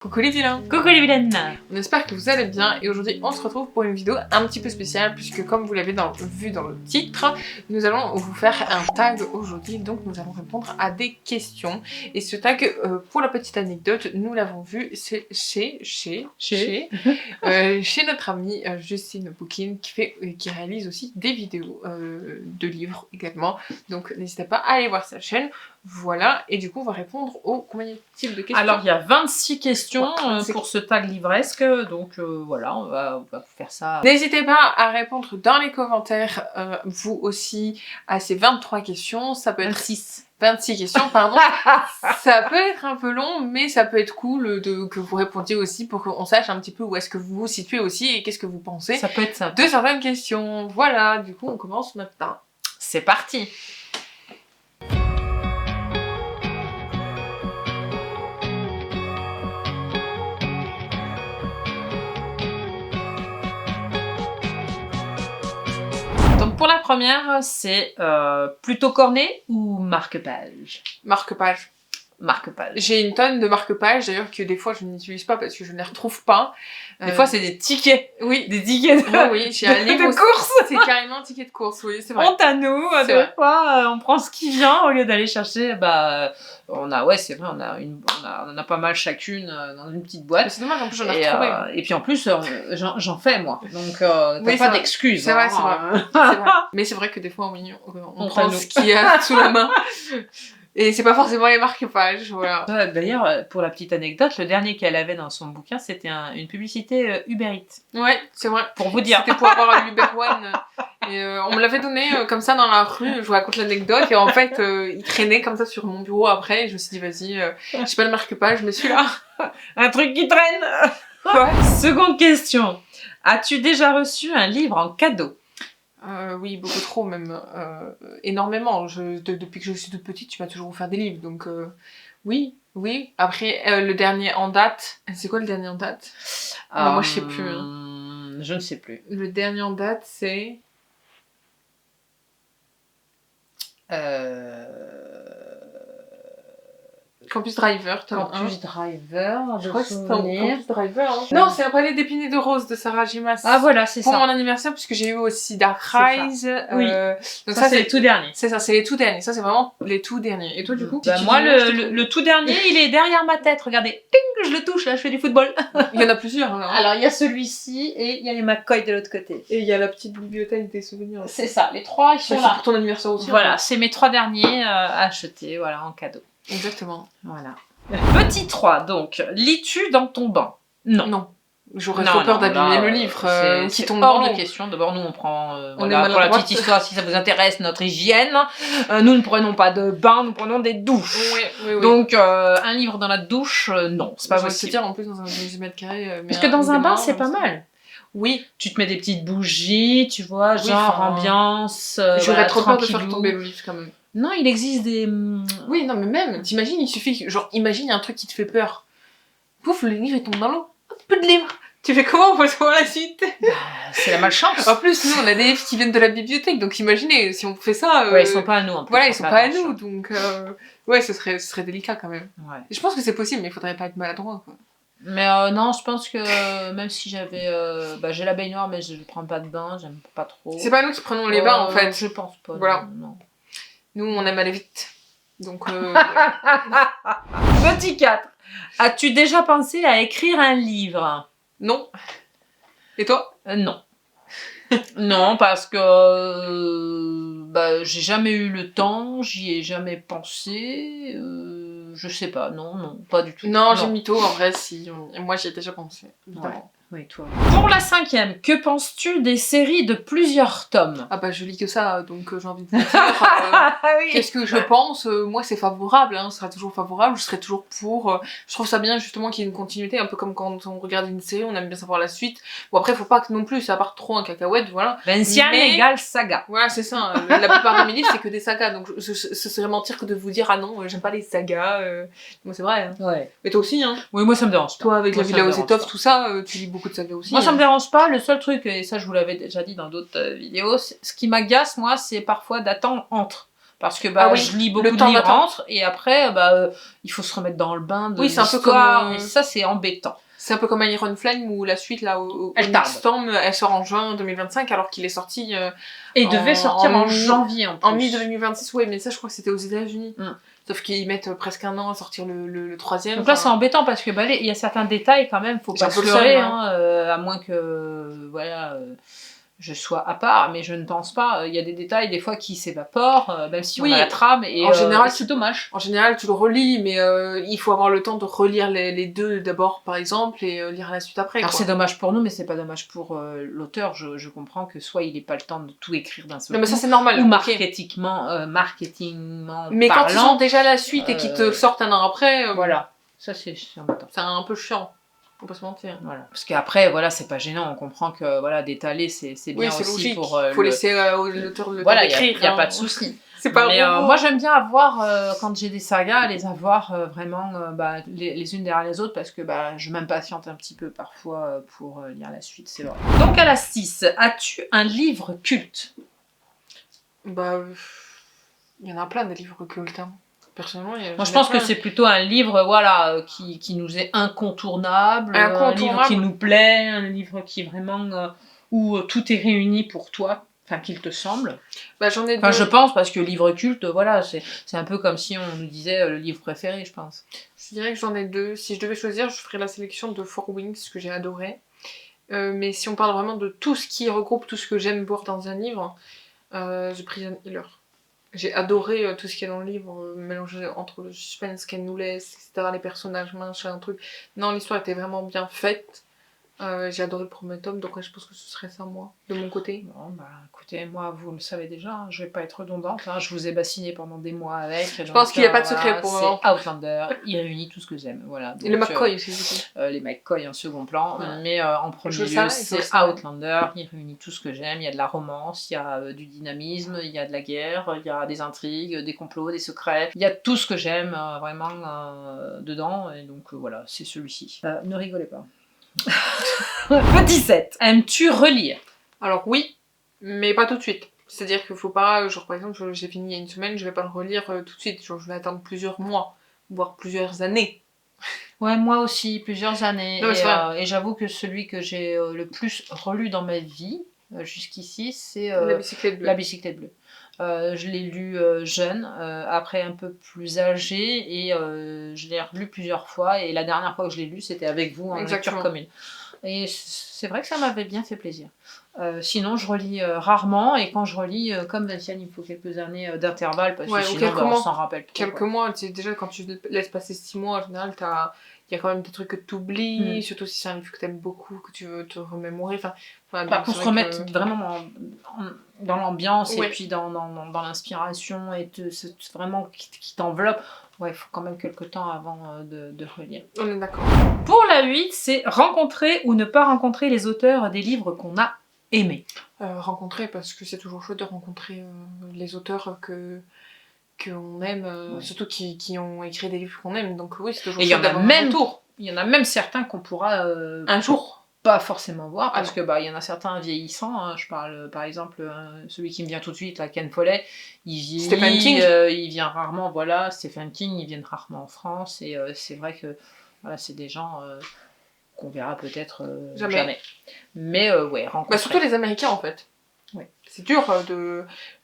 Coucou les vilains! Coucou les vilaines! On espère que vous allez bien et aujourd'hui on se retrouve pour une vidéo un petit peu spéciale puisque comme vous l'avez vu dans le titre, nous allons vous faire un tag aujourd'hui, donc nous allons répondre à des questions. Et ce tag, pour la petite anecdote, nous l'avons vu, c'est chez notre amie Justine Bookin qui réalise aussi des vidéos de livres également, donc n'hésitez pas à aller voir sa chaîne. Voilà, et du coup on va répondre aux combien de types de questions? Alors il y a 26 questions Ouais, pour ce tag livresque, donc voilà, on va vous faire ça. N'hésitez pas à répondre dans les commentaires, vous aussi, à ces 23 questions. Ça peut être 26 questions, pardon. Ça peut être un peu long, mais ça peut être cool que vous répondiez aussi pour qu'on sache un petit peu où est-ce que vous vous situez aussi et qu'est-ce que vous pensez. Ça peut être sympa. De certaines questions. Voilà, du coup on commence maintenant. C'est parti! Donc pour la première, c'est plutôt cornet ou marque-page? Marque-page. Marque-page. J'ai une tonne de marque-pages, d'ailleurs, que des fois je n'utilise pas parce que je ne les retrouve pas. Des fois, c'est des tickets. Oui. Des tickets Oui, j'ai un livre de course. C'est carrément un ticket de course, oui, c'est vrai. Honte à nous, C'est des vrai. fois, on prend ce qui vient au lieu d'aller chercher, on a, ouais, c'est vrai, on en a pas mal chacune dans une petite boîte. C'est dommage, en plus j'en ai retrouvé. Et puis en plus, j'en fais moi, donc Oui, t'as pas d'excuses. C'est vrai, c'est vrai. C'est vrai. Mais c'est vrai que des fois, oui, on prend ce qu'il y a sous la main. Et c'est pas forcément les marque-pages, voilà. D'ailleurs, pour la petite anecdote, le dernier qu'elle avait dans son bouquin, c'était une publicité Uber Eats. Ouais, c'est vrai. Pour vous dire. C'était pour avoir l'Uber One. Et on me l'avait donné comme ça dans la rue, je vous raconte l'anecdote. Et en fait, il traînait comme ça sur mon bureau après. Et je me suis dit, vas-y, je sais pas le marque-page, mais celui-là. Un truc qui traîne. Ouais. Seconde question. As-tu déjà reçu un livre en cadeau? Oui, beaucoup trop même. Énormément. Depuis que je suis toute petite, tu m'as toujours offert des livres. Donc oui. Après, le dernier en date... C'est quoi le dernier en date? Moi, je sais plus. Hein. Je ne sais plus. Le dernier en date, c'est... Campus Driver, Campus Driver, je crois que c'était Campus Driver. Hein. Non, c'est un palais d'épinay de rose de Sarah J. Maas. Ah voilà, c'est ça. Pour mon anniversaire, puisque j'ai eu aussi Dark Rise. Oui. Donc ça c'est les tout derniers. C'est ça, c'est les tout derniers. Ça, c'est vraiment les tout derniers. Et toi, du coup moi, le tout dernier, il est derrière ma tête. Regardez, ting, je le touche, là, je fais du football. Il y en a plusieurs. Hein. Alors, il y a celui-ci et il y a les McCoy de l'autre côté. Et il y a la petite bibliothèque des souvenirs. C'est ça, les trois, ils sont là. C'est pour ton anniversaire aussi. Voilà, c'est mes 3 derniers achetés, voilà, en cadeau. Exactement. Voilà. Petit 3, donc, lis-tu dans ton bain? Non. Non. J'aurais trop peur d'abîmer le livre qui tombe hors dans de l'eau. question. D'abord, nous, on prend, On voilà, pour la petite histoire, si ça vous intéresse, notre hygiène. Nous ne prenons pas de bain, nous prenons des douches. Oui. Donc, un livre dans la douche, non, c'est pas possible. possible. Se dire en plus dans un 18 mètres carrés. Parce que dans un bain, c'est pas mal. Oui. Tu te mets des petites bougies, tu vois, genre ambiance. J'aurais trop peur de faire tomber le livre quand même. Non, il existe des... Oui, non, mais même, t'imagines, il suffit, genre, imagine un truc qui te fait peur. Pouf, le livre, il tombe dans l'eau. Un peu de livre. Tu fais comment pour voir la suite? C'est la malchance. En plus, nous, on a des livres qui viennent de la bibliothèque, donc imaginez, si on fait ça... Ouais, ils sont pas à nous, en plus. Voilà, ils sont pas à nous, donc... Ouais, ce serait délicat, quand même. Ouais. Je pense que c'est possible, mais il faudrait pas être maladroit, quoi. Mais non, je pense que même si j'avais... j'ai la baignoire, mais je prends pas de bain, j'aime pas trop. C'est pas nous qui prenons les bains, en fait. Je pense pas. Voilà. Non. Nous, on aime aller vite. Donc... Petit 4. As-tu déjà pensé à écrire un livre? Non. Et toi? Non. Non, parce que j'ai jamais eu le temps, j'y ai jamais pensé, je sais pas, non, pas du tout. Non, j'ai mytho, en vrai, si. Moi, j'y ai déjà pensé, évidemment. Oui, toi. Pour la 5e, que penses-tu des séries de plusieurs tomes? Ah bah je lis que ça, donc j'ai envie de vous dire, oui. qu'est-ce que je pense? Moi c'est favorable, hein, ce sera toujours favorable, je serai toujours pour. Je trouve ça bien justement qu'il y ait une continuité, un peu comme quand on regarde une série, on aime bien savoir la suite. Bon après faut pas que non plus ça parte trop en cacahuète, voilà. Vinciane égale saga. Voilà c'est ça, la plupart de mes livres c'est que des sagas, donc ce serait mentir que de vous dire ah non j'aime pas les sagas. Moi c'est vrai. Hein. Ouais. Mais toi aussi hein. Oui moi ça me dérange pas. Toi avec la Villa aux étoffes, tout ça, tu lis beaucoup de sagas aussi. Moi ça me dérange pas, le seul truc, et ça je vous l'avais déjà dit dans d'autres vidéos, ce qui m'agace moi c'est parfois d'attendre entre. Parce que je lis le beaucoup de temps livres d'attente. entre et après il faut se remettre dans le bain de c'est un peu l'histoire comme et ça c'est embêtant. C'est un peu comme Iron Flame où la suite là Elle tarde. Storm, elle sort en juin 2025 alors qu'il est sorti Et devait sortir en janvier en plus. En mi-2026, ouais, mais ça je crois que c'était aux États-Unis. Sauf qu'ils mettent presque un an à sortir le troisième. Donc là c'est embêtant parce que il y a certains détails quand même, faut pas se leurrer, à moins que je sois à part, mais je ne pense pas. Il y a des détails des fois qui s'évaporent, même si on a la trame, et en général, c'est dommage. En général, tu le relis, mais il faut avoir le temps de relire les deux d'abord, par exemple, et lire la suite après. Alors c'est dommage pour nous, mais c'est pas dommage pour l'auteur. Je comprends que soit il n'ait pas le temps de tout écrire d'un seul coup, mais ça c'est normal. Ou marketingment mais parlant, quand ils ont déjà la suite et qu'ils te sortent un an après, voilà, ça c'est embêtant. C'est un peu chiant. Faut pas se mentir. Voilà. Parce qu'après, c'est pas gênant. On comprend que d'étaler, c'est bien aussi logique. pour. Faut laisser l'auteur le temps d'écrire. Il n'y a pas de souci. C'est pas mais moi, j'aime bien avoir, quand j'ai des sagas, les avoir vraiment les unes derrière les autres parce que je m'impatiente un petit peu parfois pour lire la suite, c'est vrai. Donc à la 6, as-tu un livre culte? Il y en a plein des livres cultes. Personnellement, moi je pense que c'est plutôt un livre qui nous est incontournable, un livre qui nous plaît, un livre qui vraiment où tout est réuni pour toi, enfin qu'il te semble. J'en ai deux. Je pense parce que livre culte, c'est un peu comme si on nous disait le livre préféré, je pense. Je dirais que j'en ai deux. Si je devais choisir, je ferais la sélection de Four Wings que j'ai adoré. Mais si on parle vraiment de tout ce qui regroupe tout ce que j'aime voir dans un livre, The Prison Healer. J'ai adoré tout ce qui est dans le livre, mélangé entre le suspense qu'elle nous laisse, etc., les personnages, machin, un truc. Non, l'histoire était vraiment bien faite. J'ai adoré le premier tome, donc je pense que ce serait ça, moi, de mon côté. Bon, écoutez, moi, vous le savez déjà, je vais pas être redondante, je vous ai bassiné pendant des mois avec. Je pense qu'il n'y a pas de secret pour moi. C'est Outlander, il réunit tout ce que j'aime, voilà. Donc, et le McCoy aussi. Les McCoy en second plan, mais en premier lieu, c'est Outlander, il réunit tout ce que j'aime, il y a de la romance, il y a du dynamisme, il y a de la guerre, il y a des intrigues, des complots, des secrets, il y a tout ce que j'aime vraiment dedans, et donc voilà, c'est celui-ci. Ne rigolez pas. Petit 7. Aimes-tu relire? Alors oui, mais pas tout de suite. C'est-à-dire qu'il faut pas, par exemple, j'ai fini il y a une semaine, je vais pas le relire tout de suite. Je vais attendre plusieurs mois, voire plusieurs années. Ouais, moi aussi, plusieurs années. Non, et j'avoue que celui que j'ai le plus relu dans ma vie, jusqu'ici, c'est La bicyclette bleue. La bicyclette bleue. Je l'ai lu jeune, après un peu plus âgé, et je l'ai relu plusieurs fois, et la dernière fois que je l'ai lu, c'était avec vous en lecture commune. Et c'est vrai que ça m'avait bien fait plaisir. Sinon, je relis rarement, et quand je relis, comme Vinciane, il me faut quelques années d'intervalle, parce que sinon, on s'en rappelle trop. Quelques mois, déjà quand tu laisses passer 6 mois, en général, il y a quand même des trucs que tu oublies, surtout si c'est un livre que tu aimes beaucoup, que tu veux te remémorer. Pour se remettre vraiment dans l'ambiance et puis dans l'inspiration et vraiment qui t'enveloppe. Ouais, il faut quand même quelques temps avant de relire. On est d'accord. Pour la 8, c'est rencontrer ou ne pas rencontrer les auteurs des livres qu'on a aimés. Rencontrer, parce que c'est toujours chouette de rencontrer les auteurs qu'on aime, surtout qui ont écrit des livres qu'on aime. Donc oui, c'est toujours chouette d'avoir un retour. Il y en a même certains qu'on pourra un jour pas forcément voir, parce que il y en a certains vieillissants, je parle par exemple celui qui me vient tout de suite, là, Ken Follett, il vieillit, Stephen King. Il vient rarement, Stephen King, ils viennent rarement en France, et c'est vrai que c'est des gens qu'on verra peut-être jamais. Mais rencontrer. Surtout les Américains en fait. Ouais. C'est dur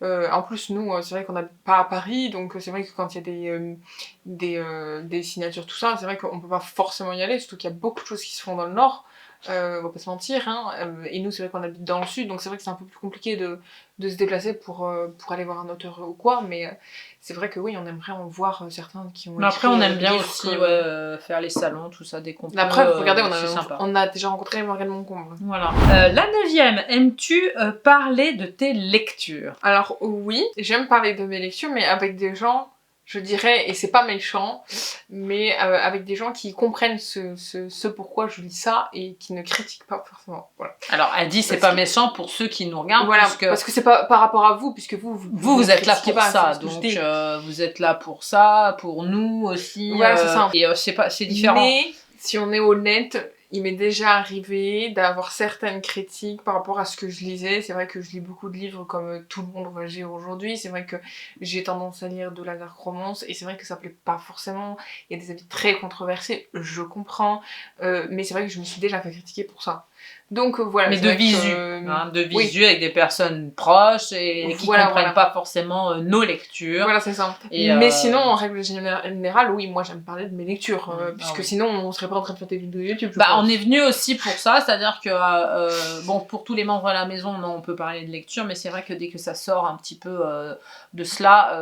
en plus, nous, c'est vrai qu'on n'habite pas à Paris, donc c'est vrai que quand il y a des signatures, tout ça, c'est vrai qu'on peut pas forcément y aller, surtout qu'il y a beaucoup de choses qui se font dans le Nord. On va pas se mentir, et nous c'est vrai qu'on habite dans le sud, donc c'est vrai que c'est un peu plus compliqué de se déplacer pour aller voir un auteur ou quoi, mais c'est vrai que oui, on aimerait en voir certains qui ont. Mais après, on aime bien aussi faire les salons, tout ça, dès qu'on peut. Après, regardez, on a déjà rencontré Morgane Moncomble. Voilà. La 9e, aimes-tu parler de tes lectures? Alors oui, j'aime parler de mes lectures, mais avec des gens, je dirais, et c'est pas méchant, mais avec des gens qui comprennent ce pourquoi je lis ça et qui ne critiquent pas forcément. Voilà. Alors, elle dit c'est pas méchant pour ceux qui nous regardent. Voilà, parce que c'est pas par rapport à vous, puisque vous êtes là pour ça, donc vous êtes là pour ça, pour nous aussi. Voilà, c'est ça. Et c'est différent. Mais si on est honnête, Il m'est déjà arrivé d'avoir certaines critiques par rapport à ce que je lisais. C'est vrai que je lis beaucoup de livres comme tout le monde va lire aujourd'hui. C'est vrai que j'ai tendance à lire de la dark romance et c'est vrai que ça plaît pas forcément. Il y a des avis très controversés, je comprends. Mais c'est vrai que je me suis déjà fait critiquer pour ça. Donc voilà. Mais de visu, de visu oui. Avec des personnes proches et qui comprennent pas forcément nos lectures. Voilà, c'est ça. Mais sinon, en règle générale, oui, moi j'aime parler de mes lectures, puisque sinon on serait pas en train de faire des vidéos YouTube. On est venu aussi pour ça, c'est-à-dire que, bon, pour tous les membres à la maison, non, on peut parler de lecture, mais c'est vrai que dès que ça sort un petit peu de cela,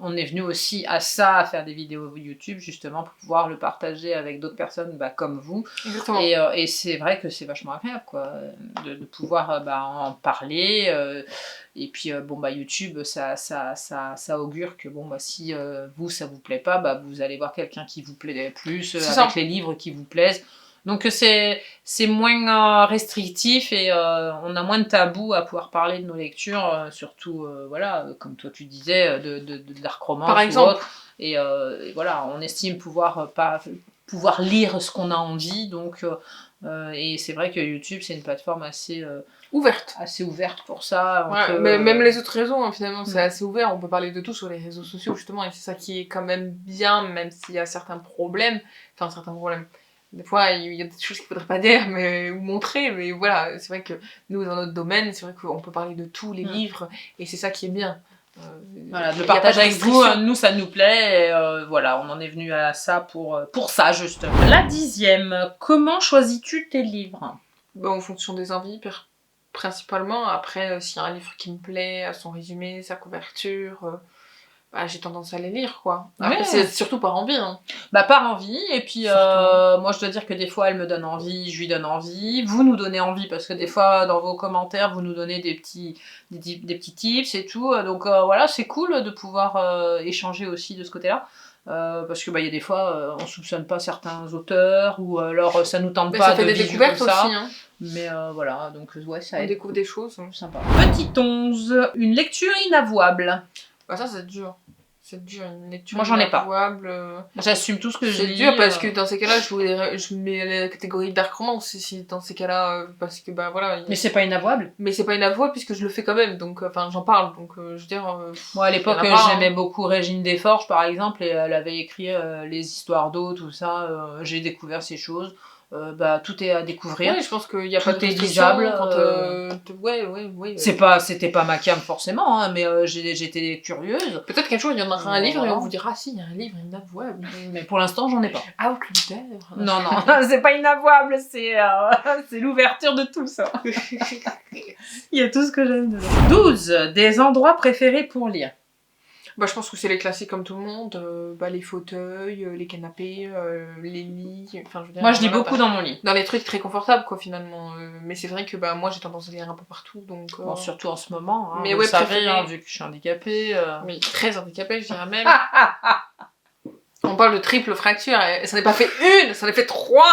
on est venu aussi à ça, à faire des vidéos YouTube, justement, pour pouvoir le partager avec d'autres personnes comme vous. Exactement. Et c'est vrai que c'est vachement agréable, quoi, de pouvoir en parler. Et puis YouTube, ça augure que si vous ça vous plaît pas, vous allez voir quelqu'un qui vous plaît plus, avec les livres qui vous plaisent. Donc c'est moins restrictif et on a moins de tabous à pouvoir parler de nos lectures, surtout comme toi tu disais, de dark romance par exemple. Ou autre. Et voilà, on estime pouvoir lire ce qu'on a envie, donc et c'est vrai que YouTube c'est une plateforme assez ouverte pour ça. Mais même les autres réseaux finalement c'est assez ouvert, on peut parler de tout sur les réseaux sociaux justement, et c'est ça qui est quand même bien, même s'il y a certains problèmes. Des fois, il y a des choses qu'il faudrait pas dire ou montrer, mais voilà, c'est vrai que nous, dans notre domaine, c'est vrai qu'on peut parler de tous les livres, et c'est ça qui est bien. De partager avec vous, nous ça nous plaît, et voilà, on en est venu à ça pour ça justement. La 10e, comment choisis-tu tes livres? En fonction des envies, principalement. Après, s'il y a un livre qui me plaît, son résumé, sa couverture... j'ai tendance à les lire, quoi. Après, c'est surtout par envie. Par envie, et puis moi je dois dire que des fois elle me donne envie, je lui donne envie, vous nous donnez envie, parce que des fois dans vos commentaires vous nous donnez des petits tips et tout, donc voilà, c'est cool de pouvoir échanger aussi de ce côté-là. Parce que y a des fois on soupçonne pas certains auteurs, ou alors ça nous tente pas ça fait des découvertes aussi, mais voilà, donc ça aide. On découvre des choses, sympa. Petit 11, une lecture inavouable. Ça c'est dur. C'est dur, une lecture moi j'en ai pas. J'assume tout ce que je lis. C'est dur parce que dans ces cas-là, je mets la catégorie dark romance dans ces cas-là, parce que voilà. Mais c'est pas inavouable. Mais c'est pas inavouable puisque je le fais quand même, donc j'en parle, donc je veux dire. Moi à l'époque j'aimais beaucoup Régine Desforges par exemple, et elle avait écrit les histoires d'eau, tout ça. J'ai découvert ces choses. Tout est à découvrir. Oui, je pense qu'il n'y a pas de lisable. Ouais. C'était pas ma cam forcément, mais j'étais curieuse. Peut-être qu'un jour il y en aura un livre et on vous dira si, il y a un livre inavouable. Mais pour l'instant j'en ai pas. Outlander. Non, c'est pas inavouable, c'est l'ouverture de tout ça. Il y a tout ce que j'aime dedans. 12. Des endroits préférés pour lire. Je pense que c'est les classiques comme tout le monde, les fauteuils, les canapés, les lits, je veux dire... Moi je lis beaucoup dans mon lit. Dans les trucs très confortables quoi finalement, mais c'est vrai que moi j'ai tendance à lire un peu partout, donc... surtout en ce moment, mais vous savez, vu que je suis handicapée... Oui, très handicapée je dirais même. On parle de triple fracture, et ça n'est pas fait une, ça en a fait 3.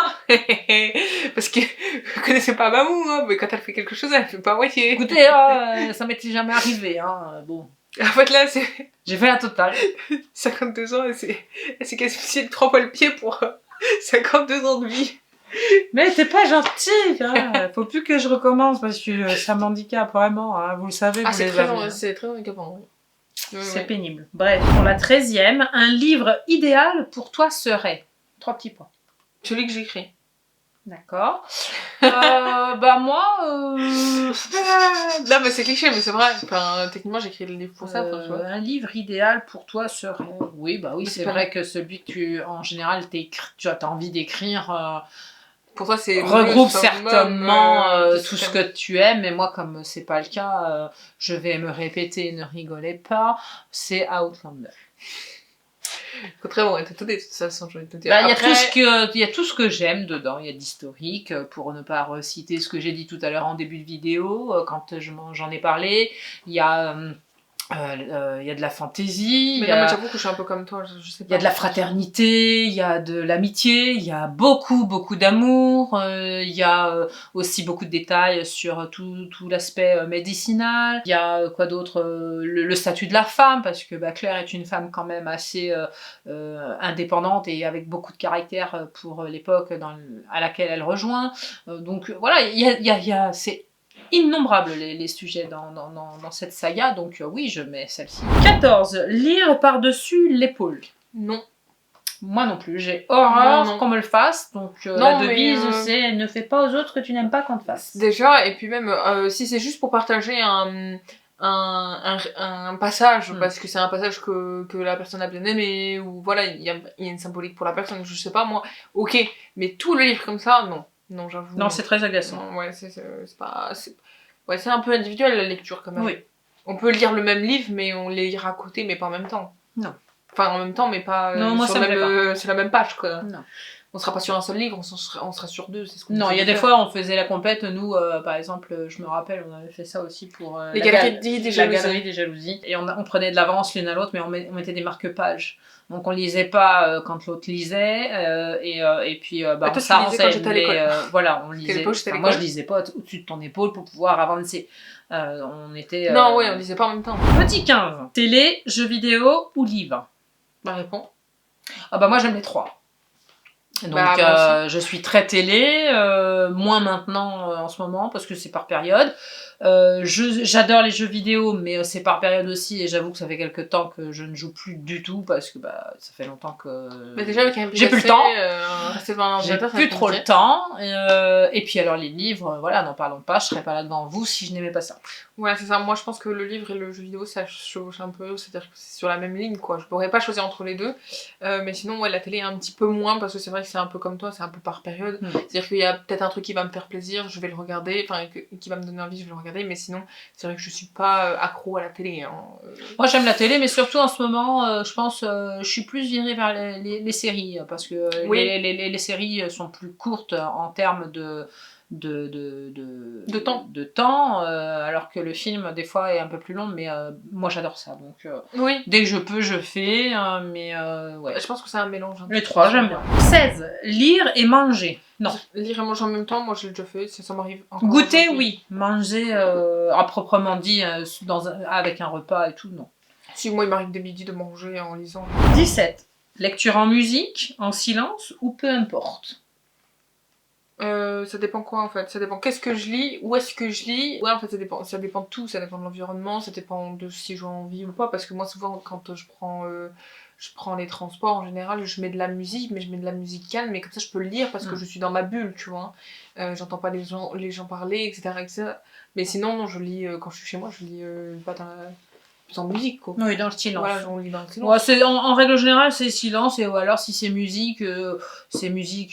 Parce que vous connaissez pas Mamou, mais quand elle fait quelque chose, elle fait pas moitié. Écoutez, ça m'était jamais arrivé, bon... En fait là c'est... J'ai fait la totale. 52 ans et c'est quasi 3 fois le pied pour 52 ans de vie. Mais t'es pas gentille, faut plus que je recommence parce que ça m'handicape vraiment, vous le savez. C'est très handicapant, oui. C'est pénible. Bref, pour la 13e, un livre idéal pour toi serait 3 petits points. Celui que j'écris. D'accord. Moi... Non, mais c'est cliché, mais c'est vrai. Techniquement, j'écris le livre pour ça. Un livre idéal pour toi serait... Oui, c'est vrai que celui que tu... En général, tu as envie d'écrire... Pour toi, c'est... Regroupe certainement tout ce que tu aimes, mais moi, comme c'est pas le cas, je vais me répéter, ne rigolez pas, c'est Outlander. Contrairement, tout de toute façon, je vais te dire. Il y a tout ce que j'aime dedans. Il y a d'historique, pour ne pas reciter ce que j'ai dit tout à l'heure en début de vidéo, quand j'en ai parlé. Il y a Il y a de la fantaisie, mais moi j'avoue que je suis un peu comme toi, je sais pas. Il y a de la fraternité, il y a de l'amitié, il y a beaucoup d'amour, il y a aussi beaucoup de détails sur tout l'aspect médicinal. Il y a quoi d'autre, le statut de la femme, parce que Claire est une femme quand même assez indépendante et avec beaucoup de caractère pour l'époque à laquelle elle rejoint. Donc voilà, il y a c'est innombrables les sujets dans cette saga, donc oui, je mets celle-ci. 14. Lire par-dessus l'épaule. Non. Moi non plus, j'ai horreur qu'on me le fasse, donc la devise c'est ne fais pas aux autres que tu n'aimes pas qu'on te fasse. Déjà, et puis même si c'est juste pour partager un passage, parce que c'est un passage que la personne a bien aimé, ou voilà, il y a une symbolique pour la personne, je sais pas moi, ok, mais tout le livre comme ça, non. Non, j'avoue. Non, c'est très agaçant. Non, ouais, c'est pas... Ouais, c'est un peu individuel la lecture quand même. Oui. On peut lire le même livre, mais on les lira à côté, mais pas en même temps. Non. Enfin, en même temps, mais pas non, moi, sur la même page, quoi. Non. On sera pas sur un seul livre, on sera sur deux, c'est ce qu'on Non, il y a des fois, on faisait la compète, nous, par exemple, je me rappelle, on avait fait ça aussi pour... les galeries des jalousies. La galerie des jalousies. Et on prenait de l'avance l'une à l'autre, mais on mettait des marque-pages. Donc on lisait pas quand l'autre lisait, et puis on s'arrangeait. Voilà, on lisait. Moi je lisais pas au-dessus de ton épaule pour pouvoir avancer. On était... Non, ouais, on lisait pas en même temps. Petit 15. Télé, jeux vidéo ou livre? Bah réponds. Ah bah moi j'aime les trois. Donc je suis très télé, moins maintenant en ce moment parce que c'est par période. J'adore les jeux vidéo, mais c'est par période aussi, et j'avoue que ça fait quelques temps que je ne joue plus du tout parce que ça fait longtemps que déjà, j'ai plus le temps. J'ai plus trop le temps. Et puis alors les livres, voilà, n'en parlons pas, je serais pas là devant vous si je n'aimais pas ça. Ouais, c'est ça. Moi, je pense que le livre et le jeu vidéo, ça chevauche un peu. C'est-à-dire que c'est sur la même ligne, quoi. Je pourrais pas choisir entre les deux. Mais sinon, ouais, la télé un petit peu moins, parce que c'est vrai que c'est un peu comme toi, c'est un peu par période. C'est-à-dire qu'il y a peut-être un truc qui va me faire plaisir, je vais le regarder. Enfin, qui va me donner envie, je vais le regarder. Mais sinon, c'est vrai que je suis pas accro à la télé. Hein. Moi, j'aime la télé, mais surtout en ce moment, je pense, je suis plus virée vers les séries. Parce que les séries sont plus courtes en termes de temps, alors que le film des fois est un peu plus long, mais moi j'adore ça, donc dès que je peux je fais, mais ouais. Je pense que c'est un mélange. Les trois, j'aime bien. 16. Lire et manger. Non. Lire et manger en même temps, moi je l'ai déjà fait, ça m'arrive encore. Goûter, oui. Manger à proprement dit, avec un repas et tout, non. Si, moi il m'arrive des midis de manger en lisant. 17. Lecture en musique, en silence ou peu importe. Ça dépend quoi en fait, ça dépend qu'est-ce que je lis, où est-ce que je lis. Ouais, en fait ça dépend de tout, ça dépend de l'environnement, ça dépend de si j'ai envie ou pas, parce que moi souvent quand je prends les transports en général, je mets de la musique, mais je mets de la musique calme, mais comme ça je peux le lire parce que je suis dans ma bulle, tu vois. J'entends pas les gens parler, etc. Mais sinon, non, je lis, quand je suis chez moi, je lis pas en musique, quoi. Oui, dans le silence. Voilà, on lit dans le silence. Ouais, en règle générale, c'est silence, ou alors si c'est musique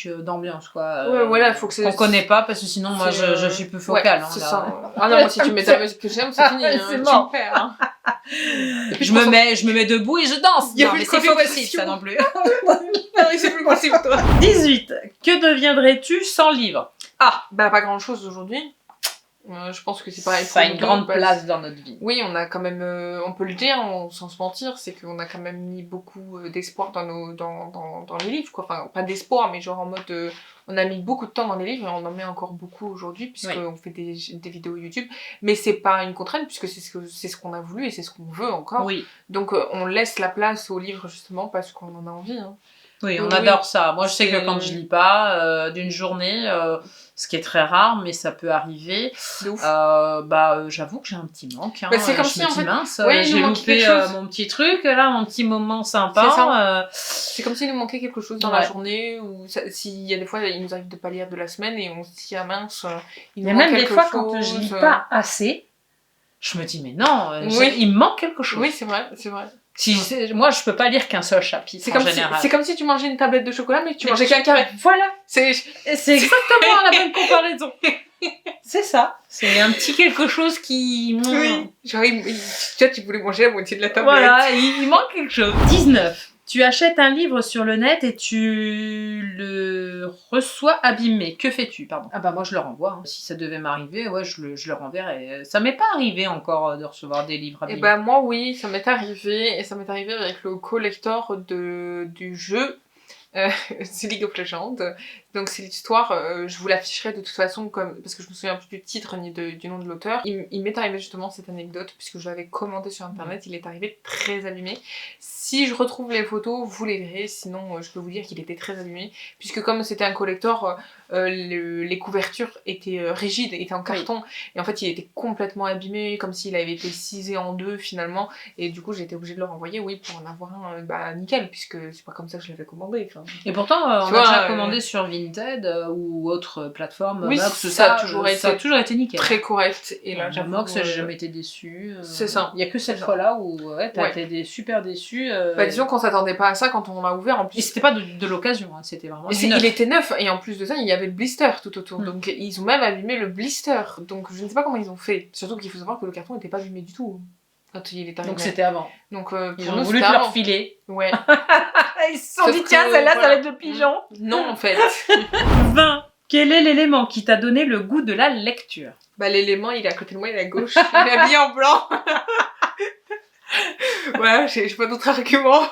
d'ambiance, quoi. Ouais, voilà, faut que c'est... Qu'on connaît pas, parce que sinon, moi, je suis plus focale. Ouais, c'est ça. Ah non, moi, si tu mets ta musique que j'aime, c'est fini, c'est mort. Tu me perds, hein. Je me mets debout et je danse. Non, mais c'est pas possible, ça non plus. Oui, c'est plus possible, toi. 18. Que deviendrais-tu sans livre? Ah, bah pas grand-chose aujourd'hui. Je pense que c'est pareil. Ça a une grande place dans notre vie. Oui, on a quand même, on peut le dire sans se mentir, c'est qu'on a quand même mis beaucoup d'espoir dans les livres, quoi. Enfin, pas d'espoir, mais genre en mode, on a mis beaucoup de temps dans les livres et on en met encore beaucoup aujourd'hui puisqu'on fait des vidéos YouTube. Mais c'est pas une contrainte puisque c'est ce qu'on a voulu et c'est ce qu'on veut encore. Oui. Donc on laisse la place aux livres justement parce qu'on en a envie. Hein. Oui, on adore ça. Moi, je sais que quand je lis pas d'une journée, ce qui est très rare, mais ça peut arriver. De ouf. J'avoue que j'ai un petit manque. Hein. C'est comme si en fait, mince, j'ai loupé mon petit truc là, mon petit moment sympa. C'est comme s'il nous manquait quelque chose dans la journée, ou s'il y a des fois, il nous arrive de pas lire de la semaine et on se dit ah mince, il nous manque quelque chose. Il y a même des fois quand je lis pas assez, je me dis mais non, il me manque quelque chose. Oui, c'est vrai, c'est vrai. Moi, je peux pas lire qu'un seul chapitre en général. C'est comme si tu mangeais une tablette de chocolat, mais tu mangeais qu'un carré. Voilà. C'est exactement la bonne comparaison. C'est ça. C'est un petit quelque chose qui... Oui. Genre, tu voulais manger la moitié de la tablette. Voilà, il manque quelque chose. 19. Tu achètes un livre sur le net et tu le reçois abîmé. Que fais-tu, pardon? Ah bah moi je le renvoie. Hein. Si ça devait m'arriver, ouais, je le renverrai. Ça m'est pas arrivé encore de recevoir des livres abîmés. Et bah moi oui, ça m'est arrivé. Et ça m'est arrivé avec le collector du jeu. C'est League of Legends. Donc c'est l'histoire, je vous l'afficherai de toute façon parce que je me souviens plus du titre ni du nom de l'auteur. Il m'est arrivé justement cette anecdote puisque je l'avais commandé sur internet, il est arrivé très abîmé. Si je retrouve les photos, vous les verrez, sinon je peux vous dire qu'il était très abîmé puisque comme c'était un collector, les couvertures étaient rigides, étaient en carton et en fait il était complètement abîmé comme s'il avait été scisé en deux finalement et du coup j'ai été obligée de le renvoyer pour en avoir un nickel puisque c'est pas comme ça que je l'avais commandé. Enfin, et pourtant on a déjà commandé sur Vinted ou autre plateforme. Oui, Mox, ça a toujours été nickel. Très correct. Et là, Mox, j'ai jamais été déçue. C'est ça. Il y a que cette fois-là où t'as été super déçue. Disons qu'on s'attendait pas à ça quand on l'a ouvert en plus. Et c'était pas de l'occasion, hein, c'était vraiment. Il était neuf et en plus de ça, il y avait le blister tout autour. Donc ils ont même abîmé le blister. Donc je ne sais pas comment ils ont fait. Surtout qu'il faut savoir que le carton n'était pas abîmé du tout. Quand il est arrivé. Donc c'était avant. Donc ils ont voulu te leur filer. Ouais. Ils se sont dit tiens, celle-là, ça va être le pigeon. Non, en fait. 20. Quel est l'élément qui t'a donné le goût de la lecture? Bah l'élément, il est à côté de moi, il est à gauche. Il est habillé en blanc. Voilà, j'ai pas d'autre argument.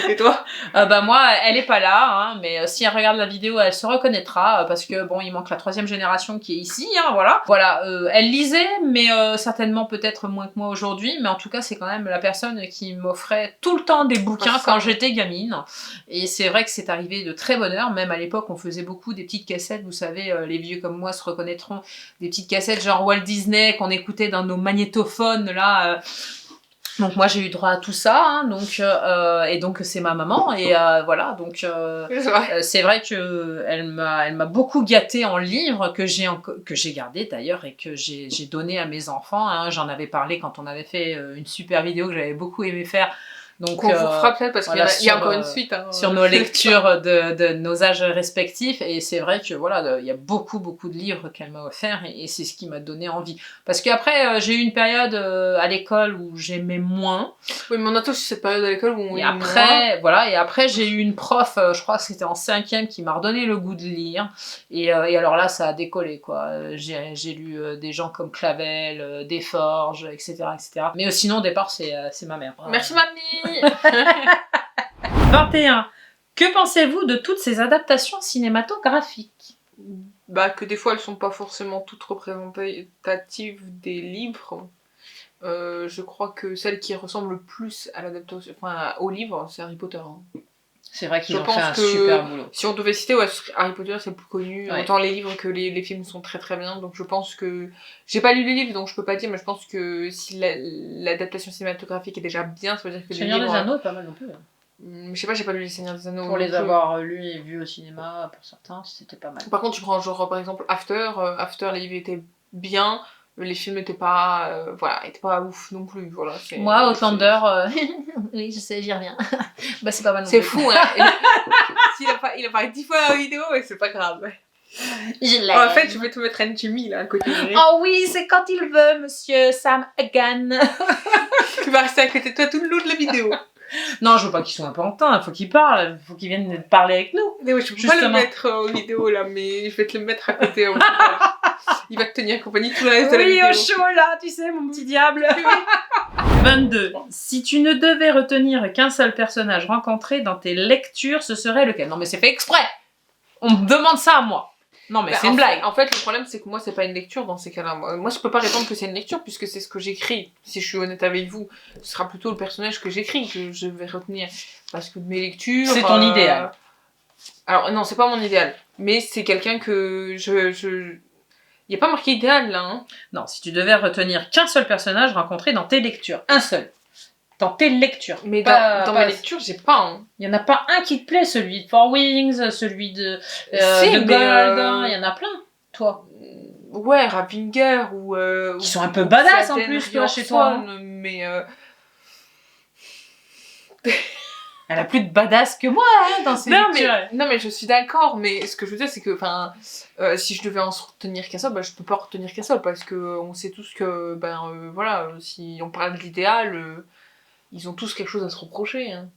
Et toi? Bah moi, elle est pas là, hein, mais si elle regarde la vidéo, elle se reconnaîtra parce que bon, il manque la 3e génération qui est ici, hein, voilà. Voilà, elle lisait, mais certainement peut-être moins que moi aujourd'hui, mais en tout cas, c'est quand même la personne qui m'offrait tout le temps des bouquins quand j'étais gamine. Et c'est vrai que c'est arrivé de très bonne heure, même à l'époque, on faisait beaucoup des petites cassettes, vous savez, les vieux comme moi se reconnaîtront, des petites cassettes genre Walt Disney qu'on écoutait dans nos magnétophones là. Donc moi j'ai eu droit à tout ça, hein, et donc c'est ma maman et voilà donc c'est vrai que elle m'a beaucoup gâtée en livres que j'ai gardé d'ailleurs et que j'ai donné à mes enfants. Hein. J'en avais parlé quand on avait fait une super vidéo que j'avais beaucoup aimé faire. Donc, on vous fera peut-être parce qu'il y a encore une suite. Hein, sur nos lectures de nos âges respectifs. Et c'est vrai que voilà, il y a beaucoup de livres qu'elle m'a offert et c'est ce qui m'a donné envie. Parce qu'après, j'ai eu une période à l'école où j'aimais moins. Oui, mais on a tous cette période à l'école où on aimait moins. Voilà, et après, j'ai eu une prof, je crois que c'était en 5e, qui m'a redonné le goût de lire. Et alors là, ça a décollé, quoi. J'ai lu des gens comme Clavel, Desforges, etc., etc. Mais sinon, au départ, c'est ma mère. Merci, mamie! 21. Que pensez-vous de toutes ces adaptations cinématographiques? Bah que des fois elles sont pas forcément toutes représentatives des livres. Je crois que celle qui ressemble le plus à l'adaptation, au livre, c'est Harry Potter. Hein. C'est vrai qu'ils ont fait un super boulot. Si on devait citer, Harry Potter c'est le plus connu, autant les livres que les films sont très très bien, donc je pense que... J'ai pas lu les livres donc je peux pas dire, mais je pense que si l'adaptation cinématographique est déjà bien, ça veut dire que Seigneur des Anneaux est pas mal non plus. Je sais pas, j'ai pas lu les Seigneurs des Anneaux. Pour les avoir lus et vus au cinéma, pour certains, c'était pas mal. Par contre, tu prends genre par exemple After, les livres étaient bien, les films étaient pas étaient pas ouf non plus, voilà. Moi, Outlander, oui, je sais, j'y reviens. Bah c'est pas mal non plus. C'est fou, hein. Il a parlé 10 fois dans la vidéo, mais c'est pas grave. Je l'aime. En fait, je vais te mettre un Jimmy là à côté de lui. Oh oui, c'est quand il veut, monsieur Sam Hagan. Tu vas rester à côté de toi tout le long de la vidéo. Non, je veux pas qu'ils soient importants, il faut qu'ils parlent, il faut qu'ils viennent parler avec nous. Mais oui, je peux pas le mettre en vidéo là, mais je vais te le mettre à côté. Il va te tenir compagnie tout le reste de la vidéo. Oui, au chaud là, tu sais, mon petit diable. 22. Si tu ne devais retenir qu'un seul personnage rencontré dans tes lectures, ce serait lequel? Non mais c'est fait exprès. On me demande ça à moi. Non mais c'est une blague. En fait, le problème c'est que moi c'est pas une lecture dans ces cas-là. Moi je peux pas répondre que c'est une lecture puisque c'est ce que j'écris. Si je suis honnête avec vous, ce sera plutôt le personnage que j'écris que je vais retenir. Parce que mes lectures... C'est ton idéal. Alors non, c'est pas mon idéal. Mais c'est quelqu'un que il n'y a pas marqué idéal là. Hein. Non, si tu devais retenir qu'un seul personnage rencontré dans tes lectures. Un seul. Dans tes lectures. Mais dans mes lectures, j'ai pas. Hein. Il y en a pas un qui te plaît, celui de Four Wings, celui de Gold, il y en a plein, toi. Ouais, Ravinger ou... qui sont un peu badass en plus, toi, chez toi. Mais... Elle a plus de badass que moi, hein, dans ses lectures. Non, mais je suis d'accord, mais ce que je veux dire, c'est que, si je devais en retenir qu'un seul, je peux pas retenir qu'un seul, parce que on sait tous que, voilà, si on parle de l'idéal, ils ont tous quelque chose à se reprocher, hein.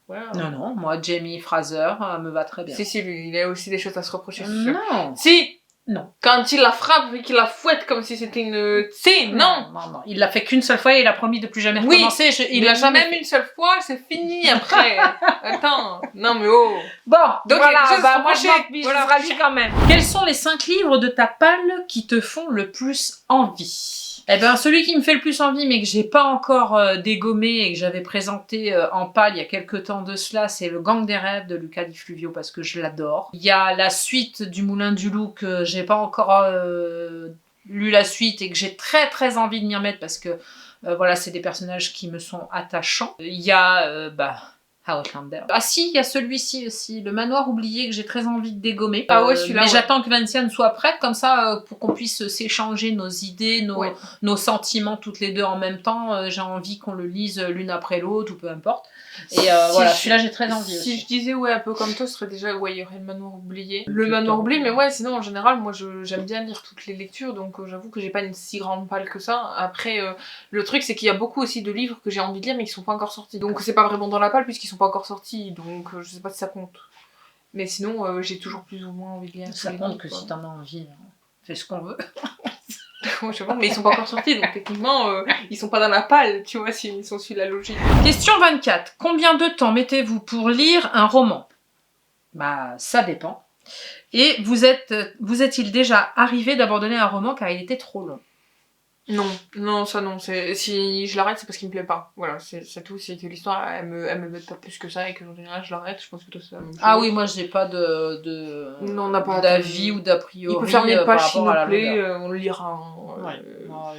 Voilà. Non, moi, Jamie Fraser me va très bien. Si, lui, il a aussi des choses à se reprocher. Non. Si. Non. Quand il la frappe et qu'il la fouette comme si c'était une... Si, non. Non. Il l'a fait qu'une seule fois et il a promis de plus jamais recommencer. Il l'a jamais même une seule fois, c'est fini après. Attends. Non, mais oh. Bon, donc voilà, moi je voilà, quand même. Quels sont les 5 livres de ta palle qui te font le plus envie? Eh ben, celui qui me fait le plus envie, mais que j'ai pas encore dégommé et que j'avais présenté en palle il y a quelques temps de cela, c'est Le Gang des rêves de Luca Di Fluvio parce que je l'adore. Il y a la suite du Moulin du Loup que j'ai pas encore lu la suite et que j'ai très très envie de m'y remettre parce que voilà, c'est des personnages qui me sont attachants. Il y a Outlander. Ah si, il y a celui-ci aussi, Le Manoir oublié, que j'ai très envie de dégommer. Ah ouais, celui-là. Mais j'attends que Vinciane soit prête, comme ça, pour qu'on puisse s'échanger nos idées, nos sentiments toutes les deux en même temps. J'ai envie qu'on le lise l'une après l'autre, ou peu importe. Et voilà, celui-là j'ai très envie aussi. Si je disais un peu comme toi, ce serait déjà, il y aurait Le Manoir oublié. Le Manoir oublié, mais ouais, sinon en général, moi j'aime bien lire toutes les lectures, donc j'avoue que j'ai pas une si grande palle que ça. Après, le truc c'est qu'il y a beaucoup aussi de livres que j'ai envie de lire mais qui sont pas encore sortis. Donc c'est pas vraiment dans la palle puisqu'ils sont pas encore sortis, donc je sais pas si ça compte. Mais sinon, j'ai toujours plus ou moins envie de lire. Ça compte que si t'en as envie, fais ce qu'on veut. Je sais pas, mais ils sont pas encore sortis, donc techniquement, ils sont pas dans la palle, tu vois, s'ils sont sur la logique. Question 24. Combien de temps mettez-vous pour lire un roman? Bah, ça dépend. Et vous est-il déjà arrivé d'abandonner un roman car il était trop long? Non, ça non. Si je l'arrête, c'est parce qu'il me plaît pas. Voilà, c'est tout. C'est que l'histoire, elle me met pas plus que ça et que en général, je l'arrête. Je pense que toi, c'est la même chose. Ah oui, moi, j'ai pas non, on n'a pas d'avis ou d'a priori. Il peut faire 1000 pages s'il nous plaît, on le lira. Ouais.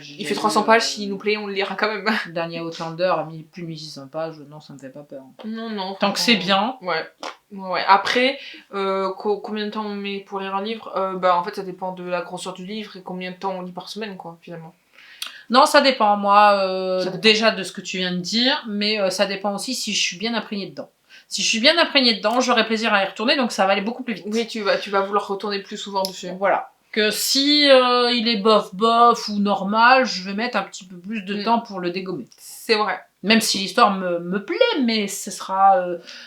Il fait 300 pages, s'il nous plaît, on le lira quand même. Dernier Outlander a mis plus de 1600 pages, non, ça me fait pas peur. Non. Tant que c'est bien. Ouais. Après, combien de temps on met pour lire un livre? En fait, ça dépend de la grosseur du livre et combien de temps on lit par semaine, quoi, finalement. Non, ça dépend, moi, déjà de ce que tu viens de dire, mais ça dépend aussi si je suis bien imprégnée dedans. Si je suis bien imprégnée dedans, j'aurai plaisir à y retourner, donc ça va aller beaucoup plus vite. Oui, tu vas vouloir retourner plus souvent dessus. Voilà. Que si il est bof ou normal, je vais mettre un petit peu plus de temps pour le dégommer. C'est vrai. Même si l'histoire me plaît, mais ce sera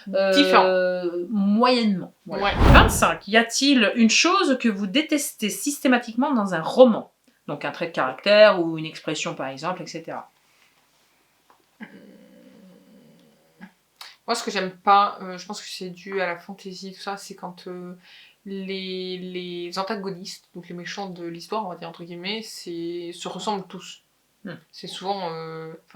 différent. Moyennement. Voilà. Ouais. 25. Y a-t-il une chose que vous détestez systématiquement dans un roman? Donc un trait de caractère ou une expression par exemple, etc. Moi, ce que j'aime pas, je pense que c'est dû à la fantaisie, tout ça, c'est quand les antagonistes, donc les méchants de l'histoire, on va dire entre guillemets, se ressemblent tous. C'est souvent,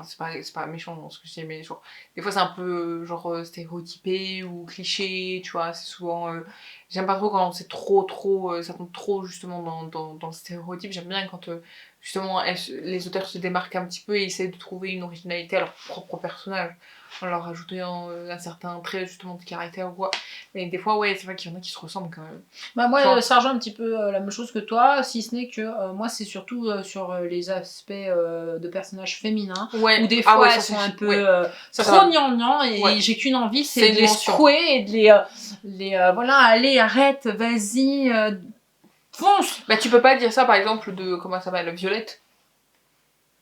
c'est pas méchant dans ce que je dis, mais genre, des fois c'est un peu stéréotypé ou cliché, tu vois, c'est souvent, j'aime pas trop quand c'est trop, ça tombe trop justement dans le stéréotype, j'aime bien quand justement les auteurs se démarquent un petit peu et essaient de trouver une originalité à leur propre personnage, en leur ajoutant un certain trait justement de caractère ou quoi. Mais des fois, ouais, c'est vrai qu'il y en a qui se ressemblent quand même. Bah moi, ça rejoint un petit peu la même chose que toi, si ce n'est que moi, c'est surtout sur les aspects de personnages féminins, où des fois, elles sont un peu trop gnangnan, et j'ai qu'une envie, c'est de les secouer et de les voilà, allez, arrête, vas-y, fonce. Bah tu peux pas dire ça, par exemple, de, comment ça s'appelle, Violette.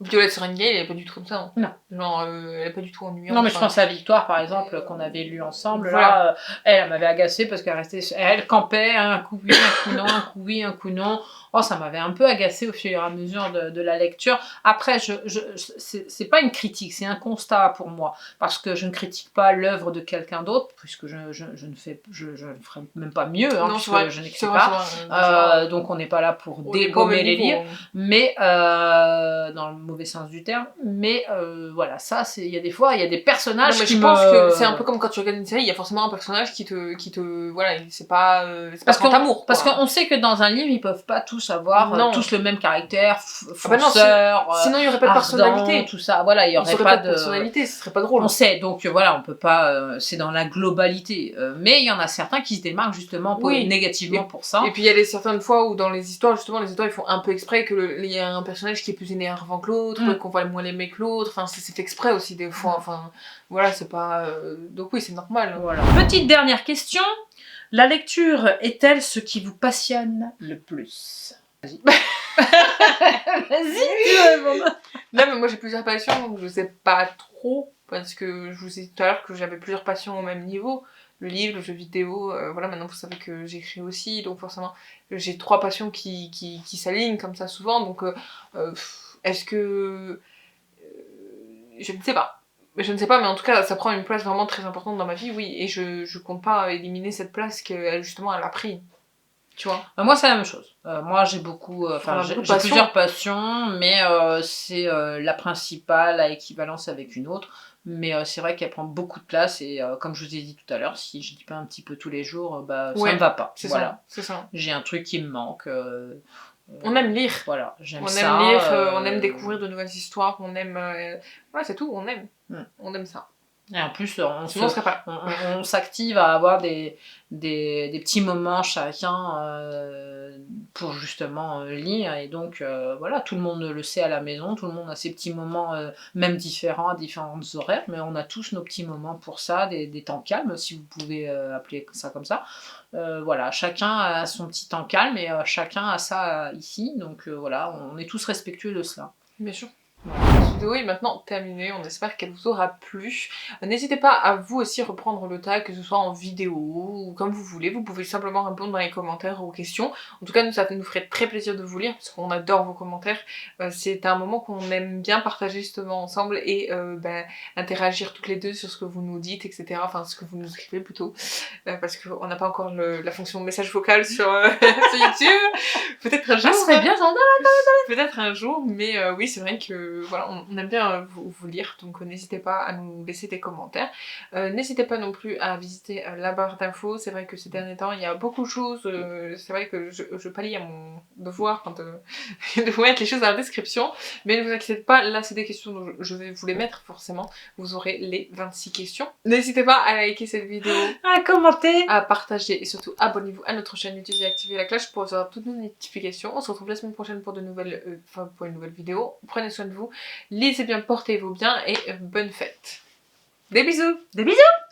Violette Serengale, elle est pas du tout comme ça. Hein. Non. Genre, elle est pas du tout ennuyante. Non, mais je pense à Victoire, par exemple, qu'on avait lu ensemble. Voilà. Là, elle m'avait agacée parce qu'elle restait... Elle campait, un coup oui, un coup non, un coup oui, un coup non. Oh, ça m'avait un peu agacée au fur et à mesure de la lecture. Après, c'est pas une critique, c'est un constat pour moi. Parce que je ne critique pas l'œuvre de quelqu'un d'autre, puisque je ne ferai même pas mieux, hein, puisque je n'écris pas. Donc on n'est pas là pour dégommer les livres. Mais, dans le mauvais sens du terme. Mais voilà, ça, il y a des fois, il y a des personnages qui je pense que c'est un peu comme quand tu regardes une série, il y a forcément un personnage qui te voilà, c'est pas grand amour. Parce qu'on sait que dans un livre, ils peuvent pas tous avoir tous le même caractère, fonceur, sinon il y aurait pas de personnalité, tout ça, voilà, il y aurait pas de personnalité, ce serait pas drôle. On sait, donc voilà, on peut pas, c'est dans la globalité, mais il y en a certains qui se démarquent justement négativement pour ça. Et puis il y a certaines fois où dans les histoires, justement, les auteurs ils font un peu exprès qu'il y a un personnage qui est plus énervant que l'autre, qu'on va moins l'aimer que l'autre, enfin c'est fait exprès aussi des fois, enfin voilà, c'est pas... Donc oui, c'est normal. Voilà. Petite dernière question. La lecture est-elle ce qui vous passionne le plus? Vas-y. Vas-y, tu réponds. Non, mais moi j'ai plusieurs passions, donc je sais pas trop, parce que je vous ai dit tout à l'heure que j'avais plusieurs passions au même niveau. Le livre, le jeu vidéo, voilà, maintenant vous savez que j'écris aussi, donc forcément j'ai 3 passions qui s'alignent comme ça souvent, donc est-ce que... je ne sais pas. Je ne sais pas, mais en tout cas, ça prend une place vraiment très importante dans ma vie, oui, et je compte pas éliminer cette place qu'elle, justement, elle a pris. Tu vois. Moi, c'est la même chose. Moi, j'ai beaucoup... j'ai plusieurs passions, mais c'est la principale à équivalence avec une autre. Mais c'est vrai qu'elle prend beaucoup de place, et comme je vous ai dit tout à l'heure, si je dis pas un petit peu tous les jours, ça ne va pas. Voilà. C'est ça. J'ai un truc qui me manque. On aime lire. Voilà, j'aime ça. On aime lire, on aime découvrir de nouvelles histoires, on aime... voilà, c'est tout, on aime. On aime ça. Et en plus, on s'active à avoir des petits moments chacun pour justement lire. Et donc, voilà, tout le monde le sait à la maison, tout le monde a ses petits moments, même différents, à différentes horaires, mais on a tous nos petits moments pour ça, des temps calmes, si vous pouvez appeler ça comme ça. Voilà, chacun a son petit temps calme et chacun a ça ici. Donc voilà, on est tous respectueux de cela. Bien sûr. Cette vidéo est maintenant terminée, on espère qu'elle vous aura plu. N'hésitez pas à vous aussi reprendre le tag, que ce soit en vidéo ou comme vous voulez. Vous pouvez simplement répondre dans les commentaires aux questions. En tout cas, ça nous ferait très plaisir de vous lire parce qu'on adore vos commentaires. C'est un moment qu'on aime bien partager justement ensemble et interagir toutes les deux sur ce que vous nous dites, etc. Enfin, ce que vous nous écrivez plutôt. Parce qu'on n'a pas encore la fonction message vocal sur, sur YouTube. Peut-être un jour. Ça serait bien, ça. Peut-être un jour, mais oui, c'est vrai que voilà, on aime bien vous lire, donc n'hésitez pas à nous laisser des commentaires. N'hésitez pas non plus à visiter la barre d'infos. C'est vrai que ces derniers temps, il y a beaucoup de choses. C'est vrai que je pallie à mon devoir quand, de vous mettre les choses dans la description, mais ne vous inquiétez pas, là c'est des questions dont je vais vous les mettre forcément. Vous aurez les 26 questions. N'hésitez pas à liker cette vidéo, à commenter, à partager et surtout abonnez-vous à notre chaîne YouTube et activez la cloche pour recevoir toutes nos notifications. On se retrouve la semaine prochaine pour une nouvelle vidéo. Prenez soin de vous, lisez bien, portez-vous bien et bonne fête. Des bisous. Des bisous.